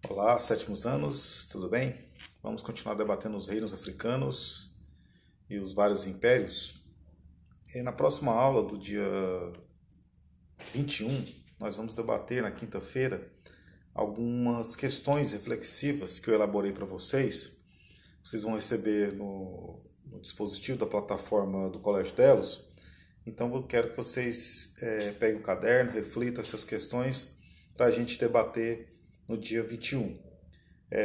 Olá, sétimos anos, tudo bem? Vamos continuar debatendo os reinos africanos e os vários impérios. E na próxima aula do dia 21, nós vamos debater na quinta-feira algumas questões reflexivas que eu elaborei para vocês. Vocês vão receber no dispositivo da plataforma do Colégio Delos. Então eu quero que vocês peguem um caderno, reflitam essas questões para a gente debater no dia 21.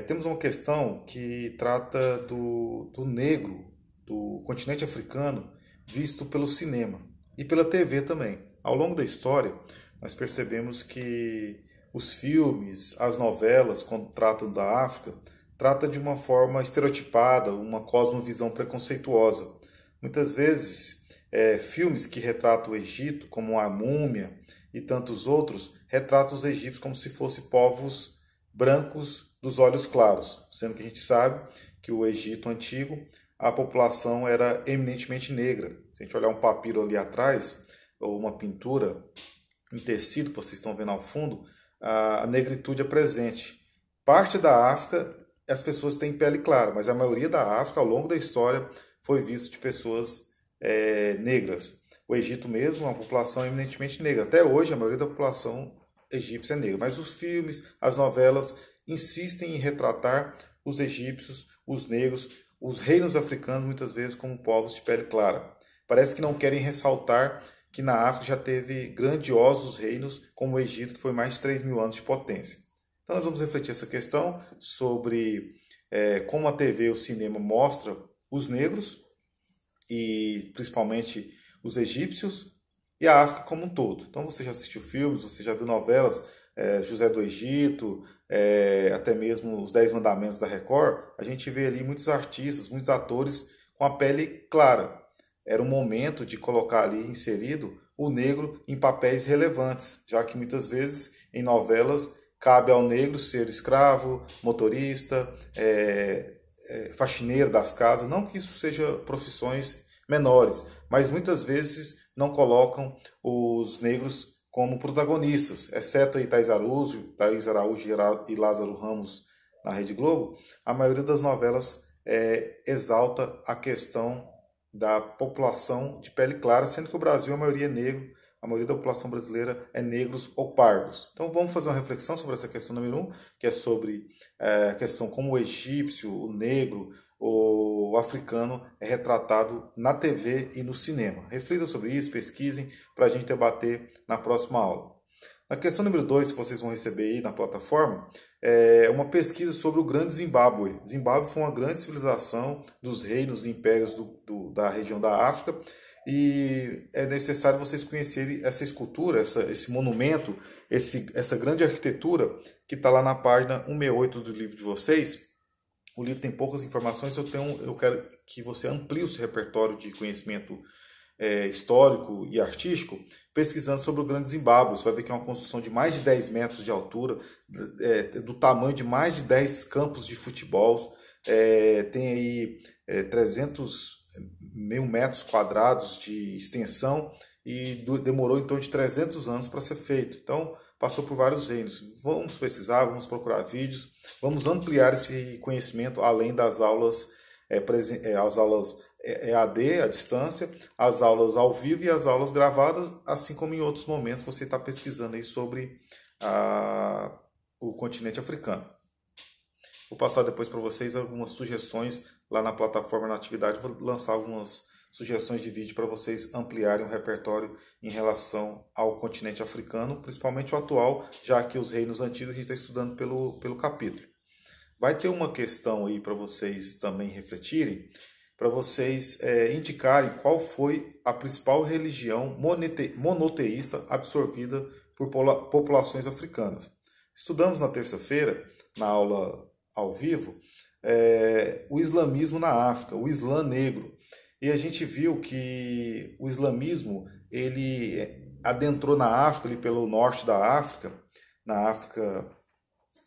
Temos uma questão que trata do negro, do continente africano, visto pelo cinema e pela TV também. Ao longo da história, nós percebemos que os filmes, as novelas, quando tratam da África, trata de uma forma estereotipada, uma cosmovisão preconceituosa. Muitas vezes, filmes que retratam o Egito, como A Múmia e tantos outros, retratam os egípcios como se fossem povos brancos dos olhos claros, sendo que a gente sabe que o Egito antigo, a população era eminentemente negra. Se a gente olhar um papiro ali atrás, ou uma pintura em tecido, que vocês estão vendo ao fundo, a negritude é presente. Parte da África, as pessoas têm pele clara, mas a maioria da África, ao longo da história, foi visto de pessoas negras. O Egito mesmo é uma população eminentemente negra. Até hoje, a maioria da população egípcia é negra. Mas os filmes, as novelas, insistem em retratar os egípcios, os negros, os reinos africanos, muitas vezes como povos de pele clara. Parece que não querem ressaltar que na África já teve grandiosos reinos, como o Egito, que foi mais de 3.000 anos de potência. Então nós vamos refletir essa questão sobre como a TV e o cinema mostra os negros, e principalmente os egípcios, e a África como um todo. Então você já assistiu filmes, você já viu novelas, José do Egito, até mesmo os 10 Mandamentos da Record, a gente vê ali muitos artistas, muitos atores com a pele clara. Era um momento de colocar ali inserido o negro em papéis relevantes, já que muitas vezes em novelas cabe ao negro ser escravo, motorista, faxineiro das casas. Não que isso seja profissões menores, mas muitas vezes não colocam os negros como protagonistas, exceto aí Thaís Araújo e Lázaro Ramos na Rede Globo. A maioria das novelas exalta a questão da população de pele clara, sendo que o Brasil, a maioria é negro, a maioria da população brasileira é negros ou pardos. Então vamos fazer uma reflexão sobre essa questão número 1, que é sobre a questão como o egípcio, o negro, o africano é retratado na TV e no cinema. Reflitam sobre isso, pesquisem, para a gente debater na próxima aula. Na questão número 2, que vocês vão receber aí na plataforma, é uma pesquisa sobre o Grande Zimbábue. Zimbábue foi uma grande civilização dos reinos e impérios da região da África, e é necessário vocês conhecerem essa escultura, esse monumento, essa grande arquitetura que está lá na página 168 do livro de vocês. O livro tem poucas informações, eu quero que você amplie o seu repertório de conhecimento histórico e artístico, pesquisando sobre o Grande Zimbábue. Você vai ver que é uma construção de mais de 10 metros de altura, do tamanho de mais de 10 campos de futebol, tem aí 300.000 metros quadrados de extensão e demorou em torno de 300 anos para ser feito. Então, passou por vários reinos. Vamos pesquisar, vamos procurar vídeos, vamos ampliar esse conhecimento além das aulas, as aulas EAD, à distância, as aulas ao vivo e as aulas gravadas, assim como em outros momentos você está pesquisando aí sobre o continente africano. Vou passar depois para vocês algumas sugestões lá na plataforma, na atividade. Vou lançar algumas sugestões de vídeo para vocês ampliarem o repertório em relação ao continente africano, principalmente o atual, já que os reinos antigos a gente está estudando pelo capítulo. Vai ter uma questão aí para vocês também refletirem, para vocês indicarem qual foi a principal religião monoteísta absorvida por populações africanas. Estudamos na terça-feira, na aula ao vivo, o islamismo na África, o Islã negro. E a gente viu que o islamismo ele adentrou na África, ali pelo norte da África, na África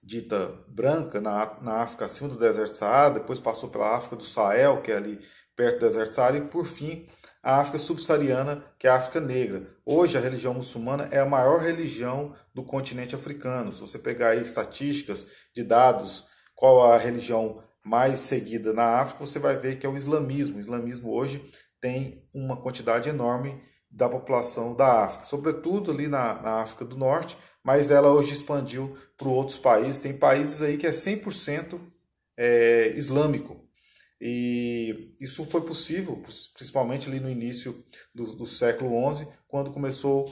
dita branca, na África acima do deserto do Saara, depois passou pela África do Sahel, que é ali perto do deserto do Saara, e por fim a África subsaariana, que é a África negra. Hoje a religião muçulmana é a maior religião do continente africano. Se você pegar aí estatísticas de dados, qual a religião mais seguida na África, você vai ver que é o islamismo. O islamismo hoje tem uma quantidade enorme da população da África, sobretudo ali na África do Norte, mas ela hoje expandiu para outros países. Tem países aí que é 100% islâmico. E isso foi possível, principalmente ali no início do século XI, quando começou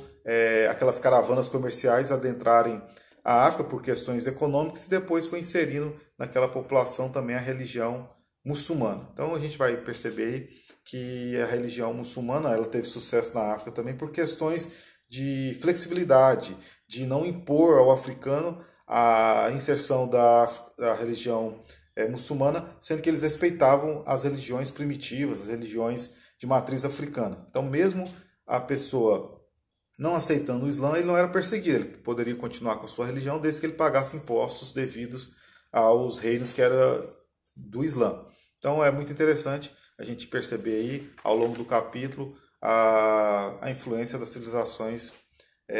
aquelas caravanas comerciais adentrarem a África por questões econômicas e depois foi inserindo naquela população também a religião muçulmana. Então a gente vai perceber aí que a religião muçulmana ela teve sucesso na África também por questões de flexibilidade, de não impor ao africano a inserção da religião muçulmana, sendo que eles respeitavam as religiões primitivas, as religiões de matriz africana. Então, mesmo a pessoa não aceitando o Islã, ele não era perseguido, ele poderia continuar com a sua religião desde que ele pagasse impostos devidos aos reinos que era do Islã. Então, é muito interessante a gente perceber aí, ao longo do capítulo, a influência das civilizações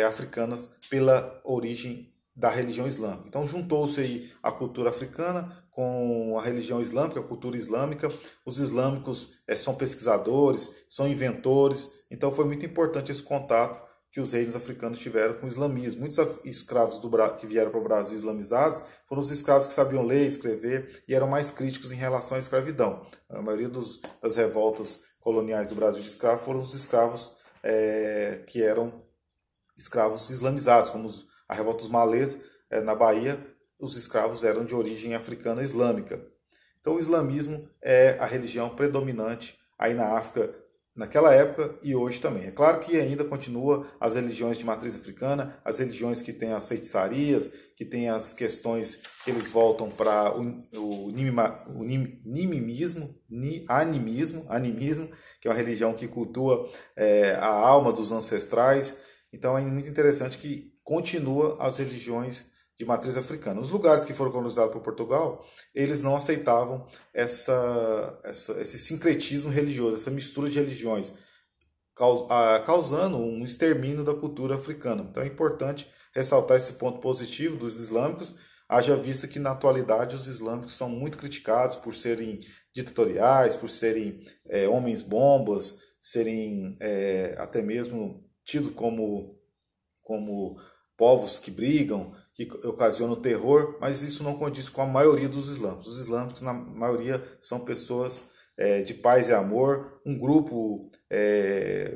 africanas pela origem da religião islâmica. Então juntou-se aí a cultura africana com a religião islâmica, a cultura islâmica. Os islâmicos são pesquisadores, são inventores, então foi muito importante esse contato que os reinos africanos tiveram com o islamismo. Muitos escravos que vieram para o Brasil islamizados foram os escravos que sabiam ler, escrever e eram mais críticos em relação à escravidão. A maioria das revoltas coloniais do Brasil de escravos foram os escravos que eram escravos islamizados, como a revolta dos malês na Bahia, os escravos eram de origem africana islâmica. Então o islamismo é a religião predominante aí na África naquela época e hoje também. É claro que ainda continua as religiões de matriz africana, as religiões que têm as feitiçarias, que têm as questões que eles voltam para o animismo, que é uma religião que cultua a alma dos ancestrais. Então é muito interessante que continua as religiões de matriz africana. Os lugares que foram colonizados por Portugal, eles não aceitavam esse sincretismo religioso, essa mistura de religiões, causando um extermínio da cultura africana. Então é importante ressaltar esse ponto positivo dos islâmicos, haja vista que na atualidade os islâmicos são muito criticados por serem ditatoriais, por serem homens-bombas, serem até mesmo tidos como povos que brigam, que ocasionam terror, mas isso não condiz com a maioria dos islâmicos. Os islâmicos, na maioria, são pessoas de paz e amor, um grupo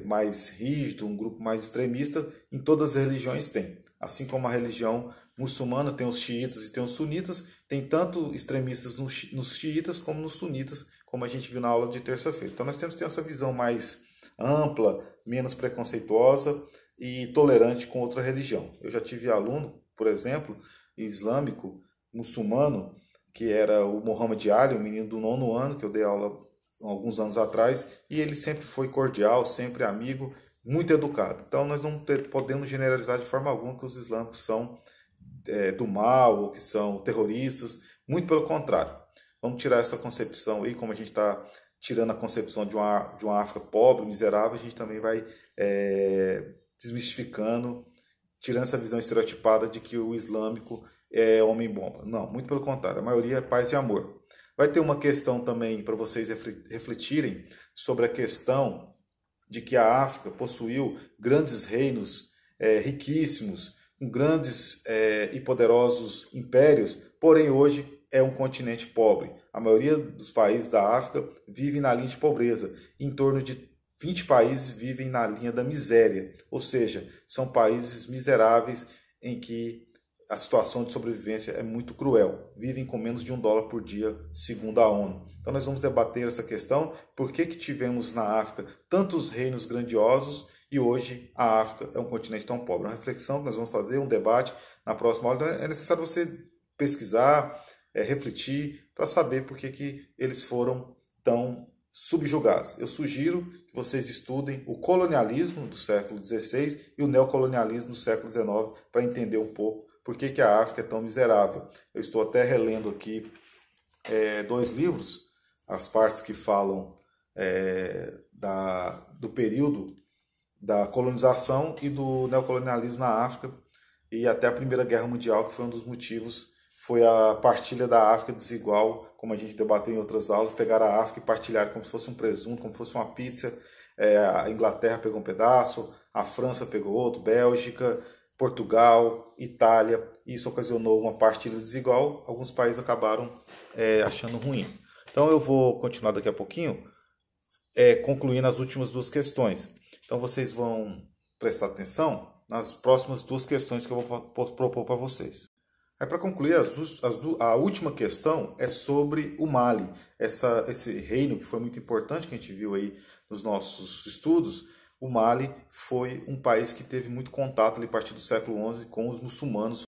mais rígido, um grupo mais extremista, em todas as religiões tem. Assim como a religião muçulmana tem os xiitas e tem os sunitas, tem tanto extremistas nos xiitas como nos sunitas, como a gente viu na aula de terça-feira. Então nós temos que ter essa visão mais ampla, menos preconceituosa e tolerante com outra religião. Eu já tive aluno, por exemplo, islâmico, muçulmano, que era o Muhammad Ali, um menino do 9º ano, que eu dei aula alguns anos atrás, e ele sempre foi cordial, sempre amigo, muito educado. Então nós não podemos generalizar de forma alguma que os islâmicos são do mal ou que são terroristas, muito pelo contrário. Vamos tirar essa concepção aí, como a gente está tirando a concepção de uma África pobre, miserável, a gente também vai desmistificando, tirando essa visão estereotipada de que o islâmico é homem-bomba. Não, muito pelo contrário, a maioria é paz e amor. Vai ter uma questão também para vocês refletirem sobre a questão de que a África possuiu grandes reinos riquíssimos, com grandes e poderosos impérios, porém hoje é um continente pobre. A maioria dos países da África vivem na linha de pobreza. Em torno de 20 países vivem na linha da miséria, ou seja, são países miseráveis em que a situação de sobrevivência é muito cruel. Vivem com menos de $1 por dia, segundo a ONU. Então nós vamos debater essa questão, por que tivemos na África tantos reinos grandiosos e hoje a África é um continente tão pobre. Uma reflexão que nós vamos fazer, um debate na próxima aula. Então é necessário você pesquisar, refletir, para saber por que eles foram tão subjugados. Eu sugiro que vocês estudem o colonialismo do século XVI e o neocolonialismo do século XIX para entender um pouco por que a África é tão miserável. Eu estou até relendo aqui 2 livros, as partes que falam do período da colonização e do neocolonialismo na África, e até a Primeira Guerra Mundial, que foi um dos motivos, foi a partilha da África desigual, como a gente debateu em outras aulas, pegaram a África e partilharam como se fosse um presunto, como se fosse uma pizza. A Inglaterra pegou um pedaço, a França pegou outro, Bélgica, Portugal, Itália. Isso ocasionou uma partilha desigual. Alguns países acabaram achando ruim. Então eu vou continuar daqui a pouquinho, concluindo as últimas duas questões. Então vocês vão prestar atenção nas próximas duas questões que eu vou propor para vocês. Para concluir, a última questão é sobre o Mali, esse reino que foi muito importante, que a gente viu aí nos nossos estudos. O Mali foi um país que teve muito contato ali, a partir do século XI com os muçulmanos,